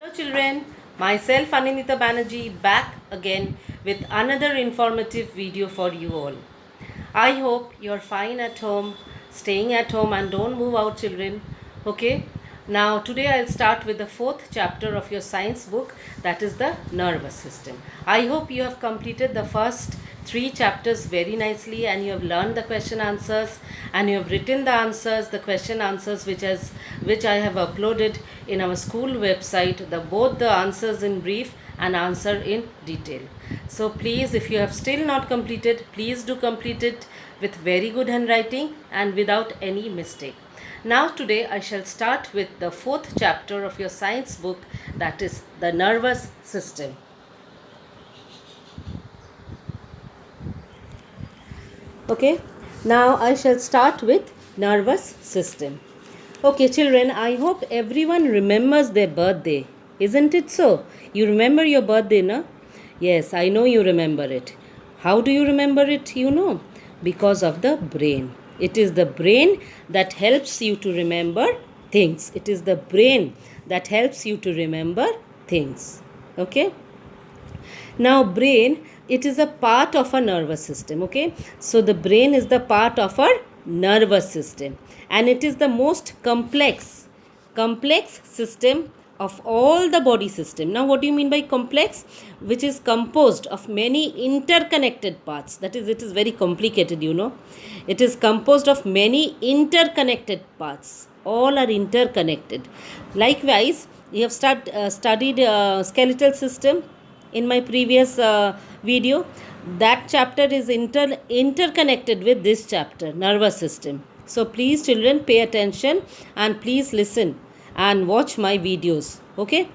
Hello children, myself Anindita Banerjee back again with another informative video for you all. I hope you're fine at home, staying at home and don't move out children. Okay, now today I'll start with the fourth chapter of your science book, that is the nervous system. I hope you have completed the first three chapters very nicely and you have learned the question answers and you have written the answers, the question answers which I have uploaded in our school website, both the answers in brief and answer in detail. So please, if you have still not completed, please do complete it with very good handwriting and without any mistake. Now today I shall start with the fourth chapter of your science book, that is the nervous system. Okay, now I shall start with nervous system. Okay children, I hope everyone remembers their birthday. Isn't it so? You remember your birthday, no? Yes, I know you remember it. How do you remember it? You know, because of the brain. It is the brain that helps you to remember things. It is the brain that helps you to remember things. Okay? Now brain, it is a part of a nervous system. Okay, so the brain is the part of our nervous system and it is the most complex system of all the body system. Now what do you mean by complex? Which is composed of many interconnected parts. That is, it is very complicated, you know. It is composed of many interconnected parts. All are interconnected. Likewise, you have studied skeletal system in my previous video. That chapter is interconnected with this chapter, nervous system. So please children, pay attention and please listen and watch my videos. Okay,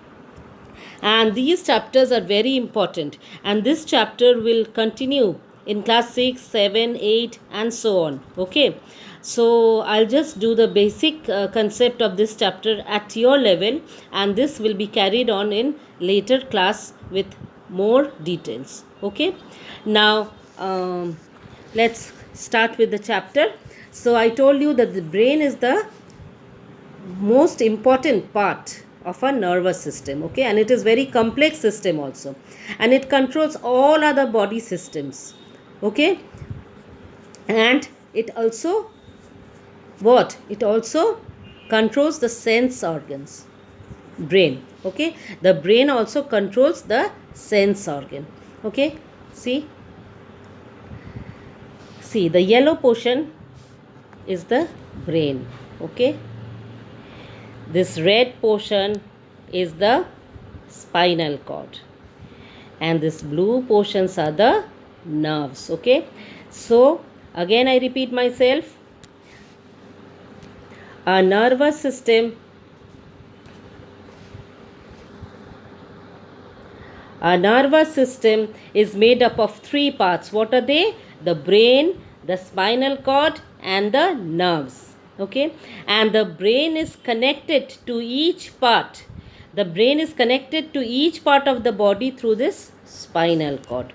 and these chapters are very important and this chapter will continue in class 6, 7, 8 and so on. Okay, so I'll just do the basic concept of this chapter at your level and this will be carried on in later class with more details. Okay, now let's start with the chapter. So I told you that the brain is the most important part of a nervous system. Okay, and it is very complex system also and it controls all other body systems. Okay, and it also it also controls the sense organs. Brain. Okay, the brain also controls the sense organ. Okay, see the yellow portion is the brain. Okay, this red portion is the spinal cord and this blue portions are the nerves. Okay, so again I repeat myself, a nervous system is made up of three parts. What are they? The brain, the spinal cord and the nerves. Okay, and the brain is connected to each part. The brain is connected to each part of the body through this spinal cord.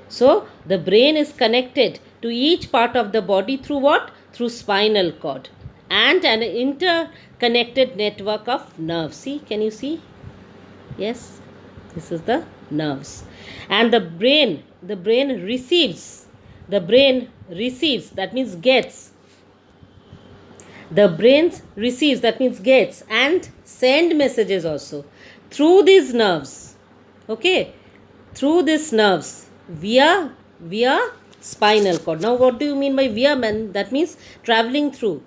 So the brain is connected to each part of the body through what? Through spinal cord and an interconnected network of nerves. See, can you see? Yes, this is the nerves. And the brain receives, that means gets. The brain receives, that means gets, and send messages also through these nerves. Okay, through these nerves via spinal cord. Now what do you mean by via? That means traveling through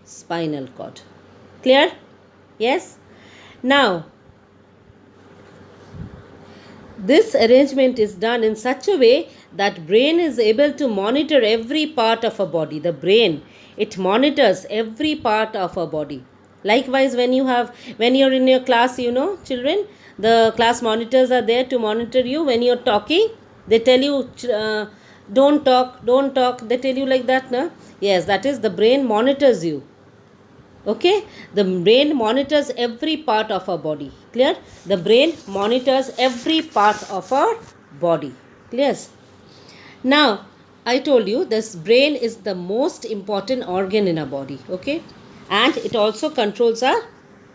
spinal cord. Clear? Yes. Now this arrangement is done in such a way that brain is able to monitor every part of a body. The brain, it monitors every part of a body. Likewise, when you're in your class, you know, children, the class monitors are there to monitor you. When you're talking, they tell you don't talk, they tell you like that, no? Yes, that is the brain monitors you. Okay, the brain monitors every part of our body. Clear? The brain monitors every part of our body. Clear? Now I told you this brain is the most important organ in our body. Okay, and it also controls our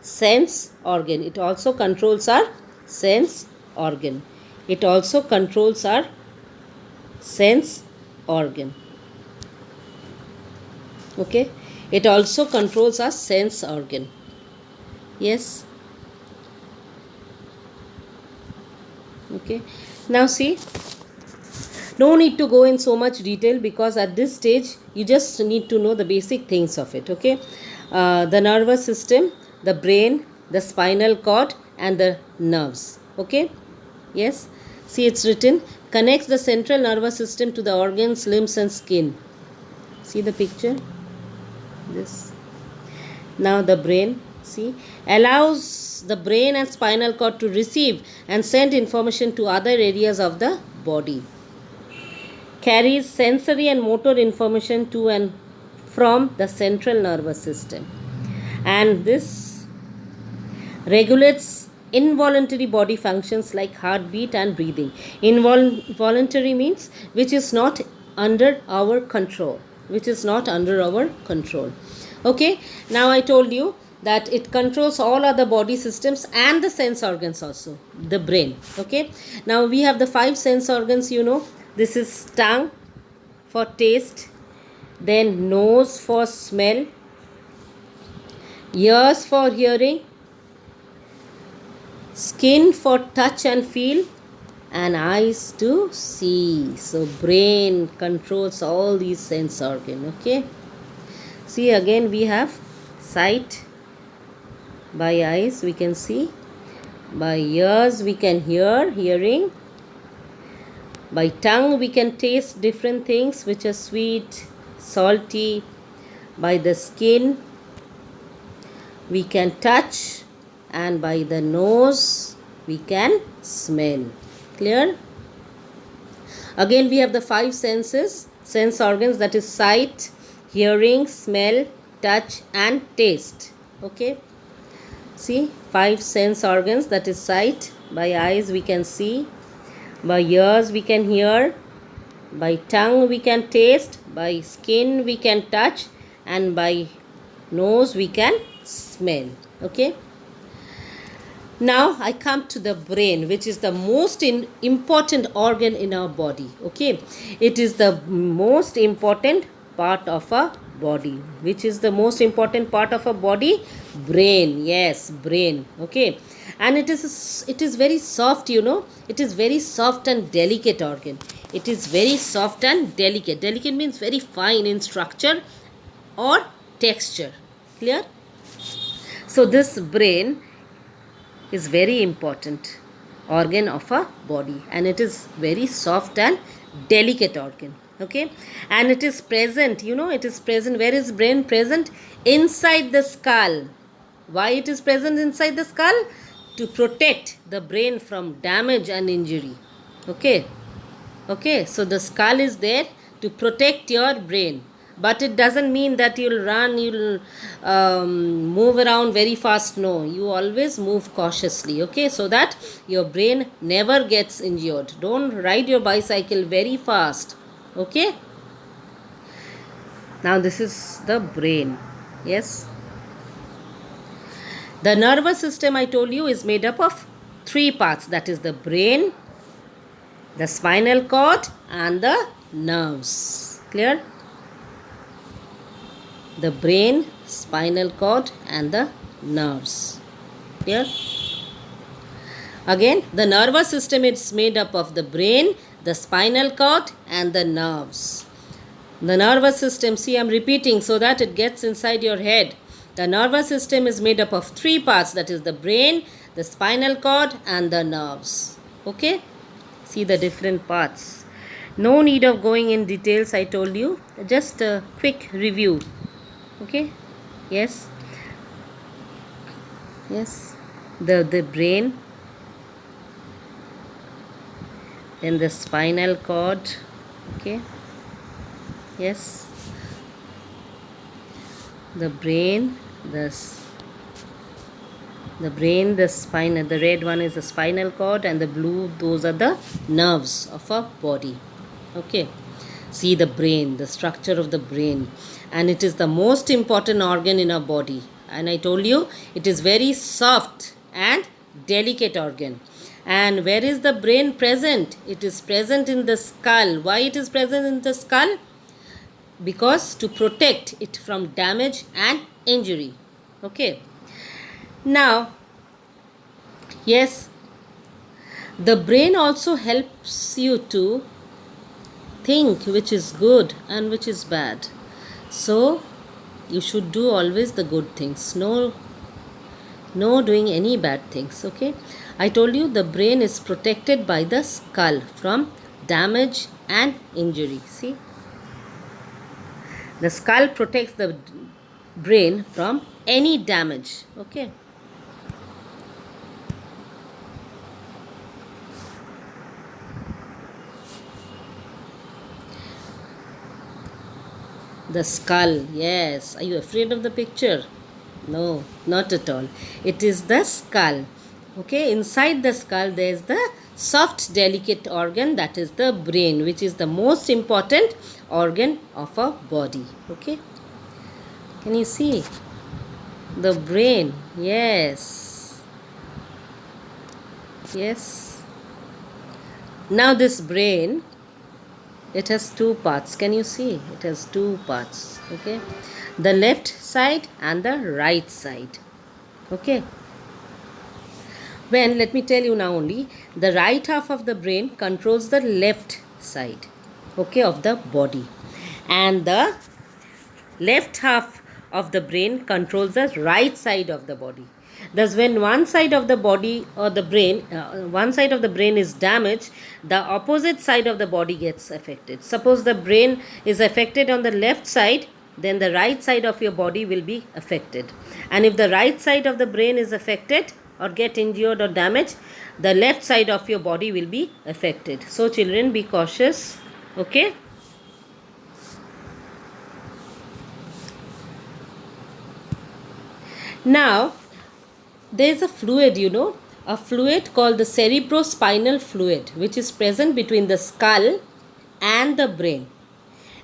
sense organ. It also controls our sense organ. It also controls our sense organ. Okay, it also controls our sense organ. Yes. Okay, now see, no need to go in so much detail because at this stage you just need to know the basic things of it. Okay, the nervous system, the brain, the spinal cord, and the nerves. Okay, yes, see, it's written, connects the central nervous system to the organs, limbs, and skin. See the picture, this. Now the brain, see, allows the brain and spinal cord to receive and send information to other areas of the body. Carries sensory and motor information to and from the central nervous system. And this regulates involuntary body functions like heartbeat and breathing. Involuntary means which is not under our control. Which is not under our control. Okay, now I told you that it controls all other body systems and the sense organs also, the brain. Okay, now we have the 5 sense organs, you know. This is tongue for taste, then nose for smell, ears for hearing, skin for touch and feel, and eyes to see. So brain controls all these sense organs. Okay, see, again we have sight. By eyes we can see, by ears we can hear, hearing, by tongue we can taste different things which are sweet, salty, by the skin we can touch, and by the nose we can smell. Clear? Again we have the 5 senses, sense organs, that is sight, hearing, smell, touch, and taste. Okay, see, 5 sense organs, that is sight, by eyes we can see, by ears we can hear, by tongue we can taste, by skin we can touch, and by nose we can smell. Okay, now I come to the brain, which is the most important organ in our body. Okay, it is the most important part of our body. Which is the most important part of our body? Brain. Yes, brain. Okay, and it is very soft, you know. It is very soft and delicate organ. It is very soft and delicate. Delicate means very fine in structure or texture. Clear? So this brain is very important organ of a body, and it is very soft and delicate organ. Okay, and it is present, you know, it is present. Where is brain present? Inside the skull. Why it is present inside the skull? To protect the brain from damage and injury. Okay, okay, so the skull is there to protect your brain, but it doesn't mean that you'll run, you'll move around very fast. No, you always move cautiously. Okay, so that your brain never gets injured. Don't ride your bicycle very fast. Okay, now this is the brain. Yes, the nervous system, I told you, is made up of 3 parts, that is the brain, the spinal cord, and the nerves. Clear? The brain, spinal cord, and the nerves. Clear? Again, the nervous system is made up of the brain, the spinal cord, and the nerves. The nervous system, see, I am repeating so that it gets inside your head. The nervous system is made up of 3 parts, that is the brain, the spinal cord, and the nerves. Okay? See the different parts. No need of going in details, I told you. Just a quick review. Okay? Yes? Yes? The brain, then the spinal cord. Okay? Yes? The brain, the spine, the red one is the spinal cord, and the blue, those are the nerves of our body. Okay, see the brain, the structure of the brain, and it is the most important organ in our body. and I told you it is very soft and delicate organ. And where is the brain present? It is present in the skull. Why it is present in the skull? Because to protect it from damage and injury. Okay. Now, yes, the brain also helps you to think which is good and which is bad. So you should do always the good things. No doing any bad things. Okay. I told you the brain is protected by the skull from damage and injury. See, the skull protects the brain from any damage. Okay. The skull, yes. Are you afraid of the picture? No, not at all. It is the skull. Okay, inside the skull there is the soft, delicate organ, that is the brain, which is the most important organ of our body. Okay, can you see the brain? Yes, yes. Now this brain, it has two parts. Can you see? It has two parts. Okay, the left side and the right side. Okay. When, let me tell you now only, the right half of the brain controls the left side, okay, of the body, and the left half of the brain controls the right side of the body. Thus, when one side of the body or the brain, one side of the brain is damaged, the opposite side of the body gets affected. Suppose the brain is affected on the left side, then the right side of your body will be affected. And if the right side of the brain is affected or get injured or damaged, the left side of your body will be affected. So children, be cautious. Okay. Now, there is a fluid, a fluid called the cerebrospinal fluid, which is present between the skull and the brain.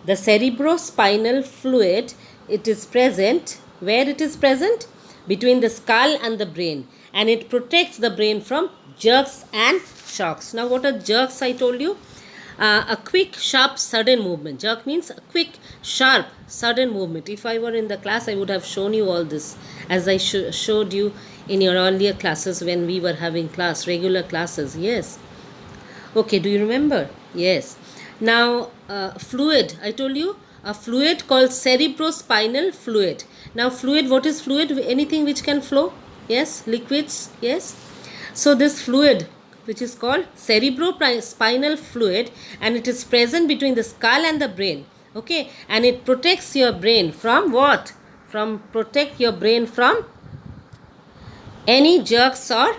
The cerebrospinal fluid, it is present, where it is present? Between the skull and the brain, and it protects the brain from jerks and shocks. Now, what are jerks? I told you. A quick, sharp, sudden movement. Jerk means a quick, sharp, sudden movement. If I were in the class, I would have shown you all this, as I showed you in your earlier classes when we were having class, regular classes. Yes. Okay, do you remember? Yes. Now, fluid, I told you, a fluid called cerebrospinal fluid. Now, fluid, what is fluid? Anything which can flow? Yes. Liquids? Yes. So, this fluid, which is called cerebrospinal fluid, and it is present between the skull and the brain. Okay, and it protects your brain from what? Protect your brain from any jerks or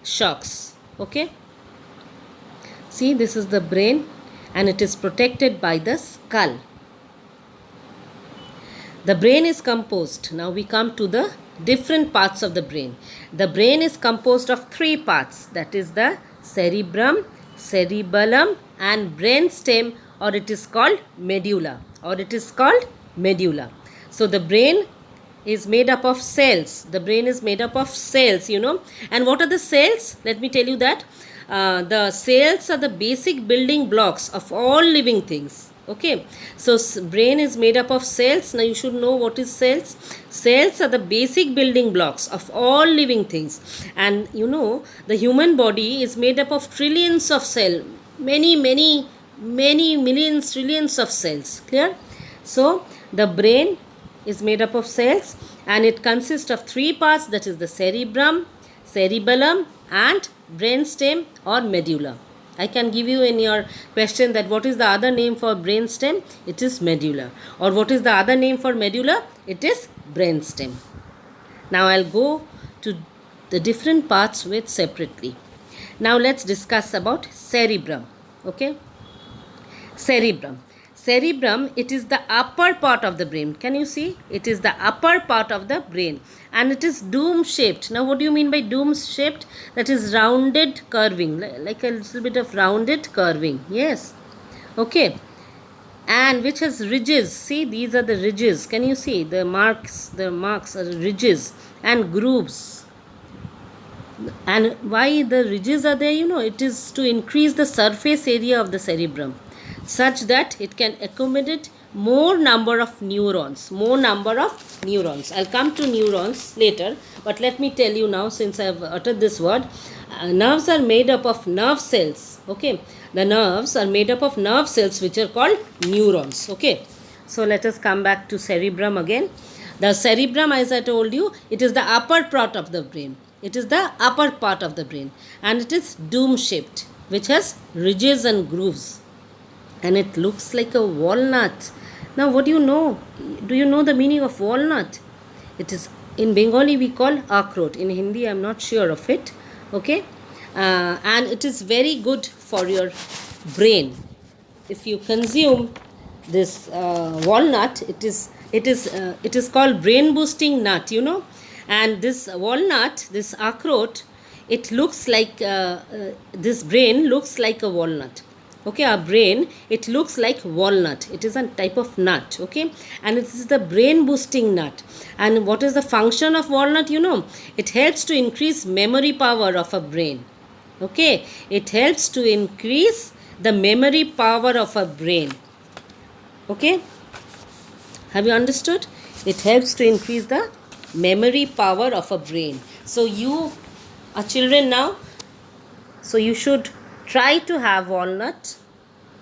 shocks. Okay, see, this is the brain, and it is protected by the skull. The brain is composed. Now we come to the different parts of the brain. The brain is composed of three parts, that is the cerebrum, cerebellum, and brainstem, or it is called medulla, So the brain is made up of cells. The brain is made up of cells, And what are the cells? Let me tell you that. The cells are the basic building blocks of all living things. Okay, so brain is made up of cells. Now you should know what is cells. Cells are the basic building blocks of all living things, and the human body is made up of trillions of cells, many millions, trillions of cells. Clear? So the brain is made up of cells, and it consists of three parts, that is the cerebrum, cerebellum, and brainstem or medulla. I can give you in your question that what is the other name for brainstem? It is medulla. Or what is the other name for medulla? It is brainstem. Now I'll go to the different parts with separately. Now let's discuss about cerebrum. Okay? Cerebrum. Cerebrum, it is the upper part of the brain. Can you see? It is the upper part of the brain, and it is dome shaped. Now what do you mean by dome shaped? That is rounded curving, like a little bit of rounded curving. Yes. Okay. and which has ridges. See, these are the ridges. Can you see the marks? The marks are ridges and grooves. And why the ridges are there? It is to increase the surface area of the cerebrum such that it can accommodate more number of neurons. I'll come to neurons later, but let me tell you now, since I've uttered this word. Nerves are made up of nerve cells. Okay, the nerves are made up of nerve cells which are called neurons. Okay, so let us come back to cerebrum again. The cerebrum, as I told you, it is the upper part of the brain. It is the upper part of the brain, and it is dome shaped, which has ridges and grooves, and it looks like a walnut. Now, what do you know? Do you know the meaning of walnut? It is, in Bengali we call akrot. In Hindi I am not sure of it. Okay, and it is very good for your brain. If you consume this walnut, it is called brain boosting nut. And this walnut, this akrot, it looks like this brain looks like a walnut. Okay, our brain, it looks like walnut. It is a type of nut. Okay, and it is the brain boosting nut. And what is the function of walnut? It helps to increase memory power of a brain. Okay, it helps to increase the memory power of a brain. Okay, have you understood? It helps to increase the memory power of a brain. So you are children now, so you should try to have walnut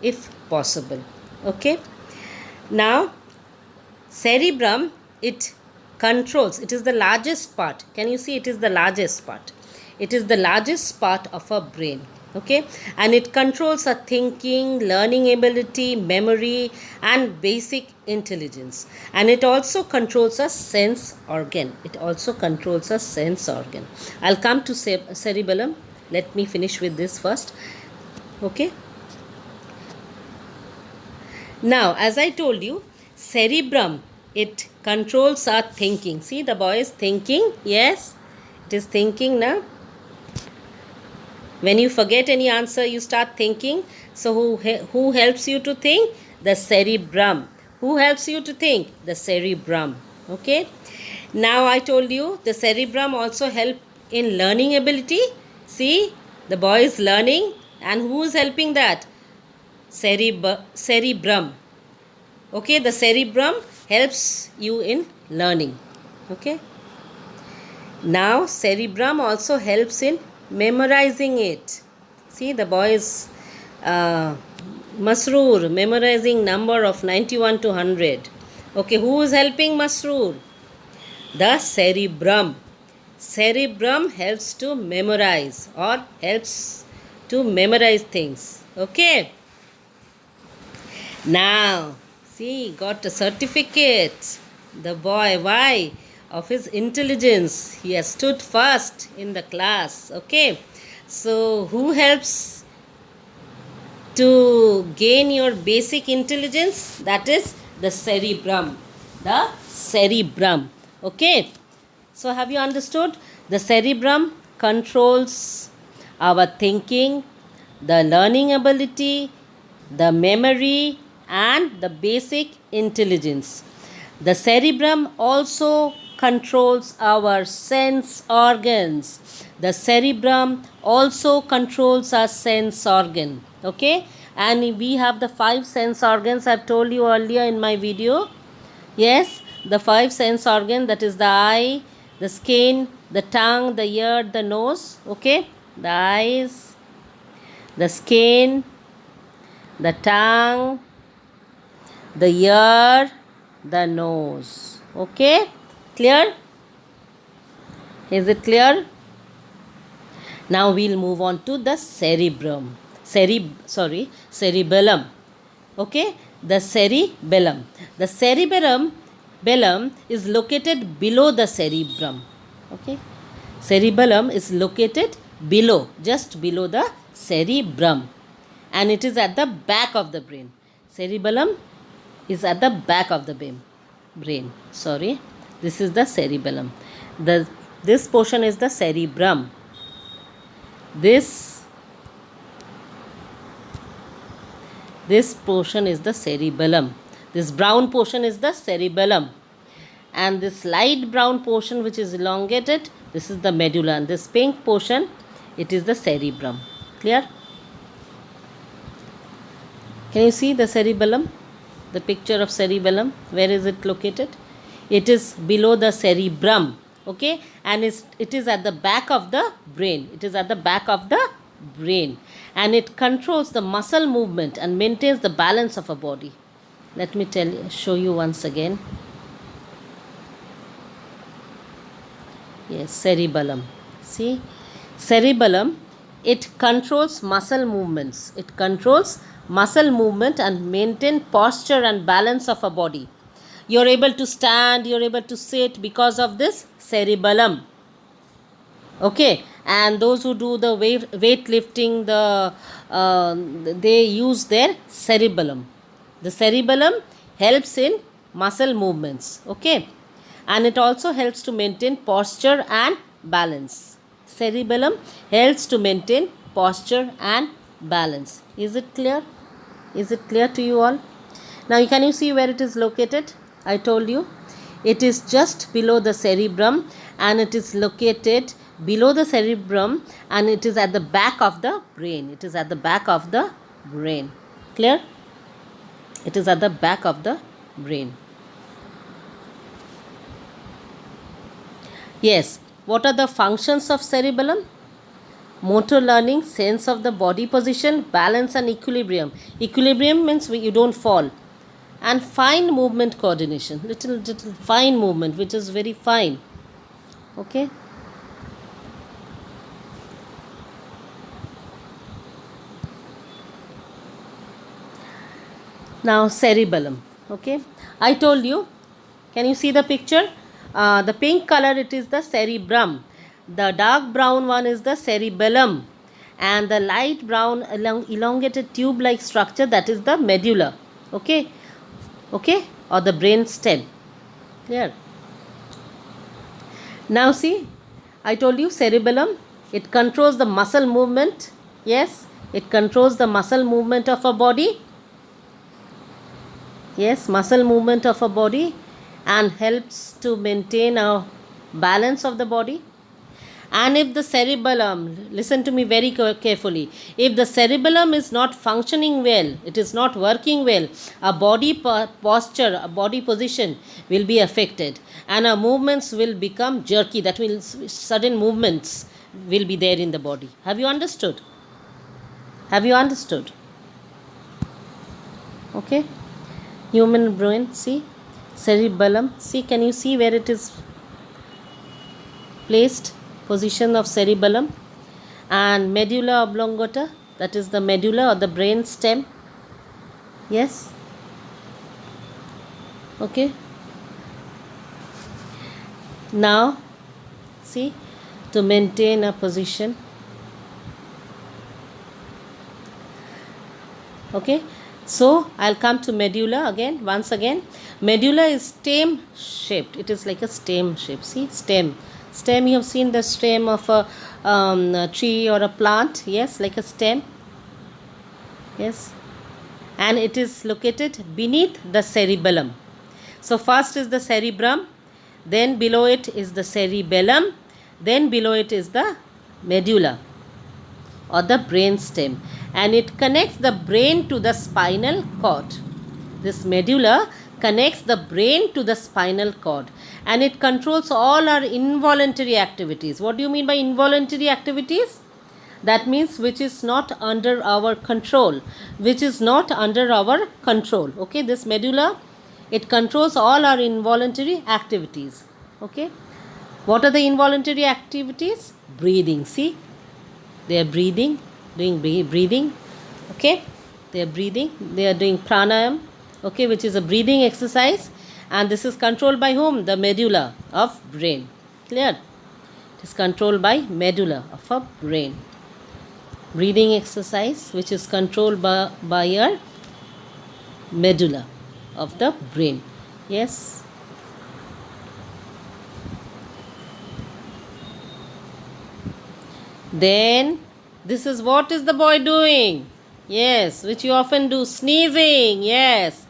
if possible. Okay, now cerebrum, it controls, it is the largest part. Can you see? It is the largest part. It is the largest part of our brain. Okay, and it controls our thinking, learning ability, memory, and basic intelligence. And it also controls our sense organ. I'll come to cerebellum. Let me finish with this first. Okay, now as I told you, cerebrum, it controls our thinking. See, the boy is thinking. Yes, it is thinking now. When you forget any answer, you start thinking. So who helps you to think? The cerebrum. Who helps you to think? The cerebrum. Okay, now I told you the cerebrum also help in learning ability. See, the boy is learning, and who is helping that? Cerebrum. Okay, the cerebrum helps you in learning. Okay, now cerebrum also helps in memorizing it. See, the boy is Masroor memorizing number of 91 to 100. Okay, who is helping Masroor? The cerebrum. Cerebrum helps to memorize, or helps to memorize things. Okay, now see, got a certificate. The boy, why? Of his intelligence. He has stood first in the class. Okay, so who helps to gain your basic intelligence? That is the cerebrum. Okay, so have you understood? The cerebrum controls our thinking, the learning ability, the memory, and the basic intelligence. The cerebrum also controls our sense organs. The cerebrum also controls our sense organ. Okay, and we have the 5 sense organs I've told you earlier in my video. Yes, the 5 sense organ, that is the eye, the skin, the tongue, the ear, the nose. Okay, the eyes, the skin, the tongue, the ear, the nose. Okay, clear? Is it clear? Now we'll move on to the cerebellum. Okay, the cerebellum. The cerebellum is located below the cerebrum. Okay, cerebellum is located below, just below the cerebrum, and it is at the back of the brain. Cerebellum is at the back of the brain. Sorry, this is the cerebellum. This portion is the cerebrum. This This portion is the cerebellum. This brown portion is the cerebellum. And this light brown portion which is elongated, this is the medulla. And this pink portion, it is the cerebrum. Clear? Can you see the cerebellum? The picture of cerebellum. Where is it located? It is below the cerebrum. Okay? And it is at the back of the brain. It is at the back of the brain. And it controls the muscle movement and maintains the balance of a body. Let me show you once again. Yes, cerebellum. See? Cerebellum, it controls muscle movements. It controls muscle movement and maintain posture and balance of a body. You're able to stand, you're able to sit because of this cerebellum. Okay, and those who do the weightlifting, they use their cerebellum. The cerebellum helps in muscle movements. Okay, and it also helps to maintain posture and balance. Cerebellum helps to maintain posture and balance. Is it clear? Is it clear to you all? Now, can you see where it is located? I told you. It is just below the cerebrum, and it is located below the cerebrum, and it is at the back of the brain. It is at the back of the brain. Clear? It is at the back of the brain. Yes. What are the functions of cerebellum? Motor learning, sense of the body position, balance and equilibrium. Equilibrium means you don't fall. And fine movement coordination. Little fine movement, which is very fine. Okay. Now cerebellum. Okay. I told you. Can you see the picture? The pink color, it is the cerebrum. The dark brown one is the cerebellum. And the light brown elongated tube-like structure, that is the medulla. Okay. Okay. Or the brain stem. Clear? Now see, I told you cerebellum, it controls the muscle movement. Yes. It controls the muscle movement of a body. Yes. Muscle movement of a body. And helps to maintain a balance of the body. And if the cerebellum, listen to me very carefully, if the cerebellum is not functioning well, it is not working well, a body posture, a body position will be affected, and our movements will become jerky. That means sudden movements will be there in the body. Have you understood? Have you understood? Okay. Human brain, see? Cerebellum, see, can you see where it is placed? Position of cerebellum. And medulla oblongata, that is the medulla or the brain stem. Yes. Okay. Now, see, to maintain a position. Okay. So, I'll come to medulla again, once again. Medulla is stem shaped. It is like a stem shape. See, stem. Stem, you have seen the stem of a tree or a plant. Yes, like a stem. Yes. And it is located beneath the cerebellum. So, first is the cerebrum. Then below it is the cerebellum. Then below it is the medulla or the brain stem. And it connects the brain to the spinal cord. This medulla connects the brain to the spinal cord, and it controls all our involuntary activities. What do you mean by involuntary activities? That means which is not under our control. Which is not under our control. Okay, this medulla, it controls all our involuntary activities. Okay, what are the involuntary activities? Breathing. See, they are breathing, doing breathing. Okay, they are breathing, they are doing pranayam. Okay, which is a breathing exercise, and this is controlled by whom? The medulla of brain. Clear? It is controlled by medulla of a brain. Breathing exercise which is controlled by your medulla of the brain. Yes. Then this is what is the boy doing? Yes, which you often do. Sneezing, yes.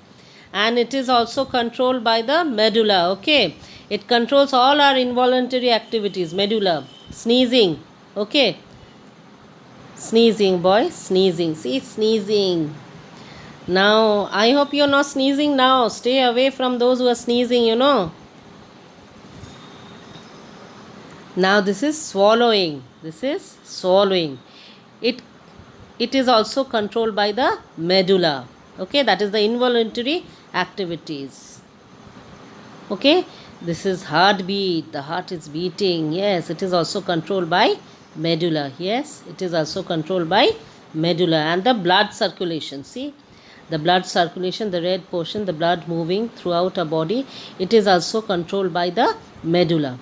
And it is also controlled by the medulla, okay. It controls all our involuntary activities, medulla. Sneezing, okay. Sneezing, boy, sneezing. See, sneezing. Now, I hope you're not sneezing now. Stay away from those who are sneezing. Now, this is swallowing. This is swallowing. It it is also controlled by the medulla. Okay, that is the involuntary activities. Okay, this is heartbeat. The heart is beating. Yes, it is also controlled by medulla. Yes, it is also controlled by medulla. And the blood circulation. See, the blood circulation, the red portion, the blood moving throughout our body, it is also controlled by the medulla.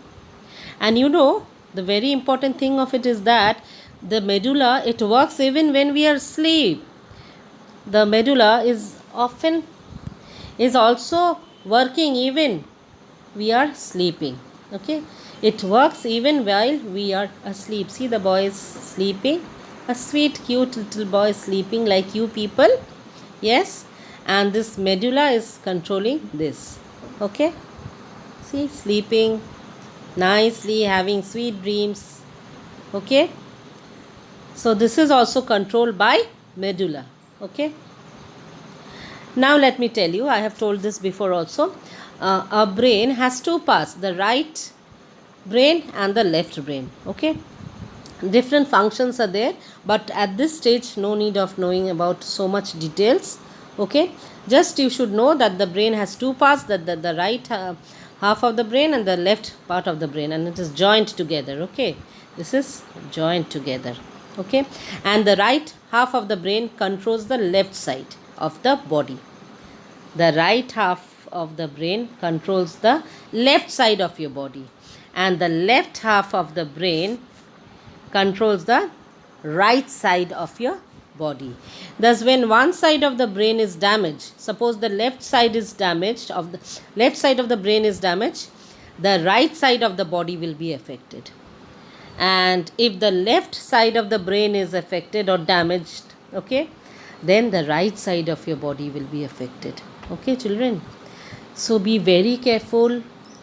And the very important thing of it is that the medulla, it works even when we are asleep. The medulla is also working even we are sleeping. Okay, it works even while we are asleep. See, the boy is sleeping, a sweet cute little boy is sleeping like you people. Yes, and this medulla is controlling this. Okay, see, sleeping nicely, having sweet dreams. Okay, so this is also controlled by medulla. Okay, now let me tell you, I have told this before also. Our brain has two parts, the right brain and the left brain. Okay, different functions are there, but at this stage no need of knowing about so much details. Okay, just you should know that the brain has two parts, that the right half of the brain and the left part of the brain, and it is joined together. Okay, this is joined together. Okay, and the right half of the brain controls the left side of the body. The right half of the brain controls the left side of your body, and the left half of the brain controls the right side of your body. Thus, when one side of the brain is damaged, suppose the left side is damaged, of the left side of the brain is damaged, the right side of the body will be affected. And if the left side of the brain is affected or damaged, okay, then the right side of your body will be affected. Okay, children, so be very careful.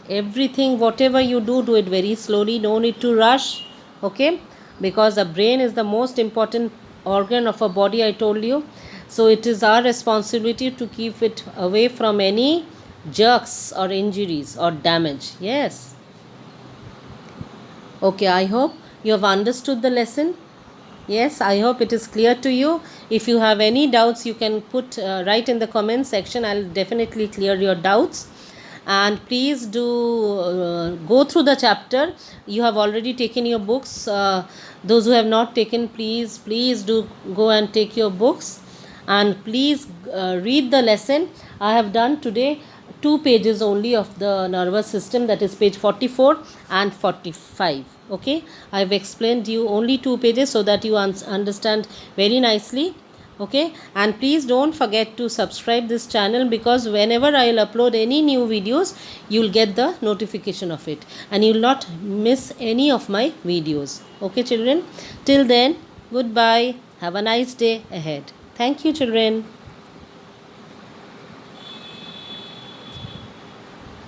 Everything, whatever you do it very slowly, no need to rush. Okay, because the brain is the most important organ of our body, I told you. So it is our responsibility to keep it away from any jerks or injuries or damage. Yes. Okay, I hope you have understood the lesson. Yes, I hope it is clear to you. If you have any doubts, you can write in the comment section. I'll definitely clear your doubts. And please do go through the chapter. You have already taken your books. Those who have not taken, please do go and take your books. And please read the lesson. I have done today 2 pages only of the nervous system, that is page 44 and 45. Okay, I have explained you only 2 pages so that you understand very nicely. Okay, and please don't forget to subscribe this channel, because whenever I'll upload any new videos, you'll get the notification of it and you'll not miss any of my videos. Okay, children, till then, goodbye. Have a nice day ahead. Thank you, children.